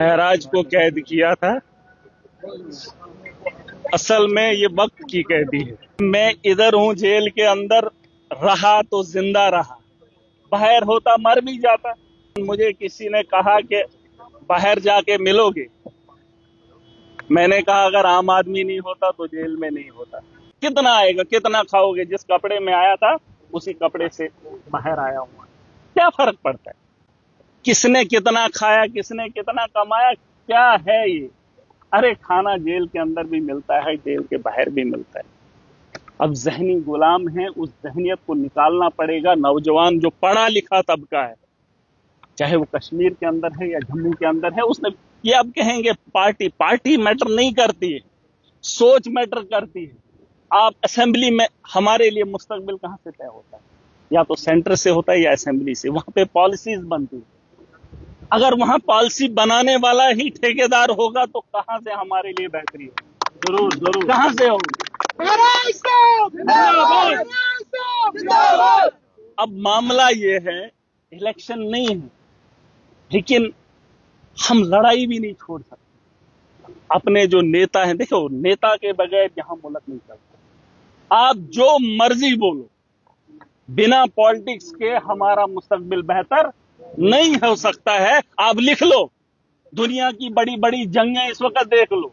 महराज को कैद किया था। असल में ये वक्त की कैदी है। मैं इधर हूं जेल के अंदर, रहा तो जिंदा रहा, बाहर होता मर भी जाता। मुझे किसी ने कहा कि बाहर जाके मिलोगे। मैंने कहा अगर आम आदमी नहीं होता तो जेल में नहीं होता। कितना आएगा, कितना खाओगे? जिस कपड़े में आया था उसी कपड़े से बाहर आया हूं। क्या फर्क पड़ता है किसने कितना खाया, किसने कितना कमाया? क्या है ये? अरे खाना जेल के अंदर भी मिलता है, जेल के बाहर भी मिलता है। अब जहनी गुलाम है, उस जहनियत को निकालना पड़ेगा। नौजवान जो पढ़ा लिखा तबका है, चाहे वो कश्मीर के अंदर है या जम्मू के अंदर है, उसने ये अब कहेंगे पार्टी मैटर नहीं करती है, सोच मैटर करती है। आप असेंबली में, हमारे लिए मुस्तकबिल कहां से तय होता है? या तो सेंटर से होता है या असेंबली से। वहां पे पॉलिसीज बनती है। अगर वहां पॉलिसी बनाने वाला ही ठेकेदार होगा तो कहां से हमारे लिए बेहतरी है? जरूर जरूर, कहां से होगी? अब मामला ये है, इलेक्शन नहीं है, लेकिन हम लड़ाई भी नहीं छोड़ सकते। अपने जो नेता हैं, देखो नेता के बगैर यहां मुल्क नहीं चलता। आप जो मर्जी बोलो, बिना पॉलिटिक्स के हमारा मुस्तकबिल बेहतर नहीं हो सकता है। आप लिख लो, दुनिया की बड़ी बड़ी जंगें इस वक्त देख लो,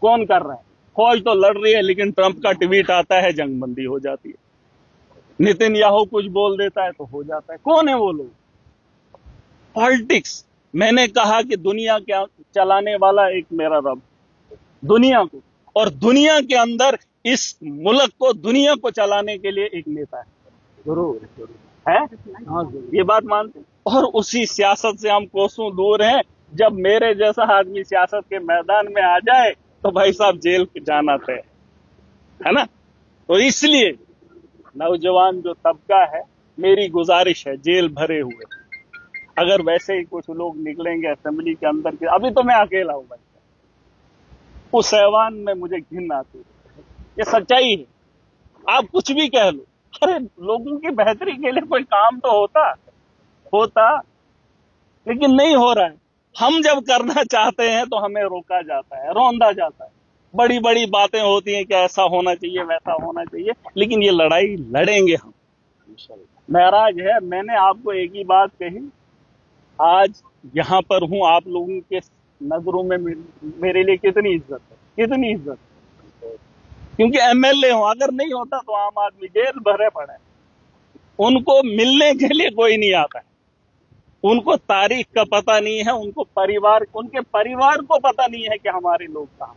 कौन कर रहा है? फौज तो लड़ रही है, लेकिन ट्रंप का ट्वीट आता है, जंग बंदी हो जाती है। नितिन याहू कुछ बोल देता है तो हो जाता है। कौन है वो लोग? पॉलिटिक्स। मैंने कहा कि दुनिया क्या चलाने वाला एक मेरा रब, दुनिया को, और दुनिया के अंदर इस मुल्क को, दुनिया को चलाने के लिए एक नेता है। जरूर है, ये बात मानते हैं। और उसी सियासत से हम कोसों दूर हैं। जब मेरे जैसा आदमी सियासत के मैदान में आ जाए तो भाई साहब जेल जाना तय है ना। तो इसलिए नौजवान जो तबका है, मेरी गुजारिश है, जेल भरे हुए, अगर वैसे ही कुछ लोग निकलेंगे असेंबली के अंदर के, अभी तो मैं अकेला हूं भाई, उस ऐवान में मुझे घिन आती है। ये सच्चाई है। आप कुछ भी कह लो, अरे लोगों की बेहतरी के लिए कोई काम तो होता, लेकिन नहीं हो रहा है। हम जब करना चाहते हैं तो हमें रोका जाता है, रौंदा जाता है। बड़ी बड़ी बातें होती हैं कि ऐसा होना चाहिए, वैसा होना चाहिए, लेकिन ये लड़ाई लड़ेंगे हम। महराज है, मैंने आपको एक ही बात कही, आज यहां पर हूं, आप लोगों के नजरों में मेरे लिए कितनी इज्जत है, कितनी इज्जत है। क्योंकि एमएलए हूं, अगर नहीं होता तो आम आदमी जेल भरे पड़े। उनको मिलने के लिए कोई नहीं आता है, उनको तारीख का पता नहीं है, उनके परिवार को पता नहीं है कि हमारे लोग कहां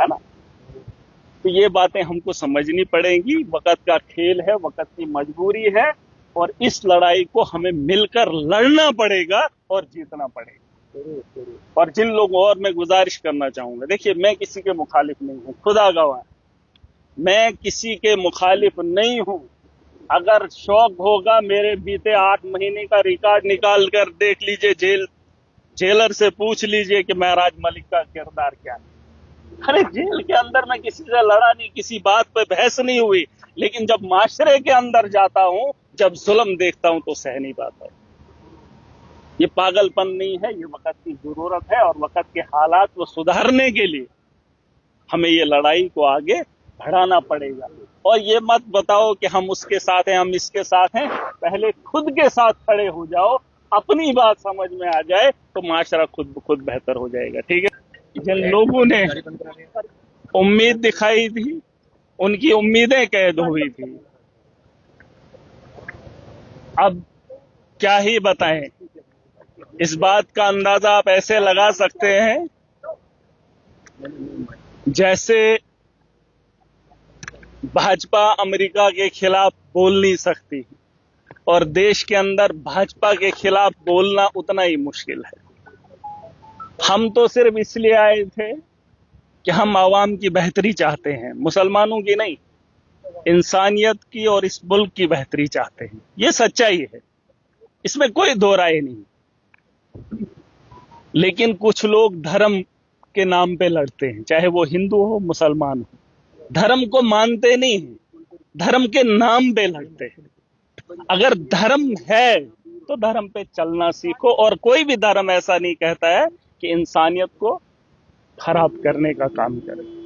है ना। तो ये बातें हमको समझनी पड़ेंगी। वक्त का खेल है, वक्त की मजबूरी है, और इस लड़ाई को हमें मिलकर लड़ना पड़ेगा और जीतना पड़ेगा। और जिन लोगों, और मैं गुजारिश करना चाहूंगा, देखिए मैं किसी के मुखालिफ नहीं हूं, खुदा गवाह, मैं किसी के मुखालिफ नहीं हूं। अगर शौक होगा, मेरे बीते 8 महीने का रिकॉर्ड निकाल कर देख लीजिए, जेलर से पूछ लीजिए कि महराज मलिक का किरदार क्या है। अरे जेल के अंदर मैं किसी से लड़ा नहीं, किसी बात पे बहस नहीं हुई, लेकिन जब माशरे के अंदर जाता हूं, जब जुल्म देखता हूं तो सह नहीं पाता। ये पागलपन नहीं है, ये वक्त की जरूरत है, और वक्त के हालात को सुधारने के लिए हमें ये लड़ाई को आगे बढ़ाना पड़ेगा। और ये मत बताओ कि हम उसके साथ हैं, हम इसके साथ हैं। पहले खुद के साथ खड़े हो जाओ, अपनी बात समझ में आ जाए तो माशरा खुद ब खुद बेहतर हो जाएगा। ठीक है। जिन लोगों ने उम्मीद दिखाई थी, उनकी उम्मीदें कैद हुई थी। अब क्या ही बताएं, इस बात का अंदाजा आप ऐसे लगा सकते हैं जैसे भाजपा अमेरिका के खिलाफ बोल नहीं सकती, और देश के अंदर भाजपा के खिलाफ बोलना उतना ही मुश्किल है। हम तो सिर्फ इसलिए आए थे कि हम आवाम की बेहतरी चाहते हैं, मुसलमानों की नहीं, इंसानियत की और इस मुल्क की बेहतरी चाहते हैं। ये सच्चाई है, इसमें कोई दो राय नहीं। लेकिन कुछ लोग धर्म के नाम पे लड़ते हैं, चाहे वो हिंदू हो, मुसलमान हो, धर्म को मानते नहीं है, धर्म के नाम पे लड़ते हैं। अगर धर्म है तो धर्म पे चलना सीखो। और कोई भी धर्म ऐसा नहीं कहता है कि इंसानियत को खराब करने का काम करे।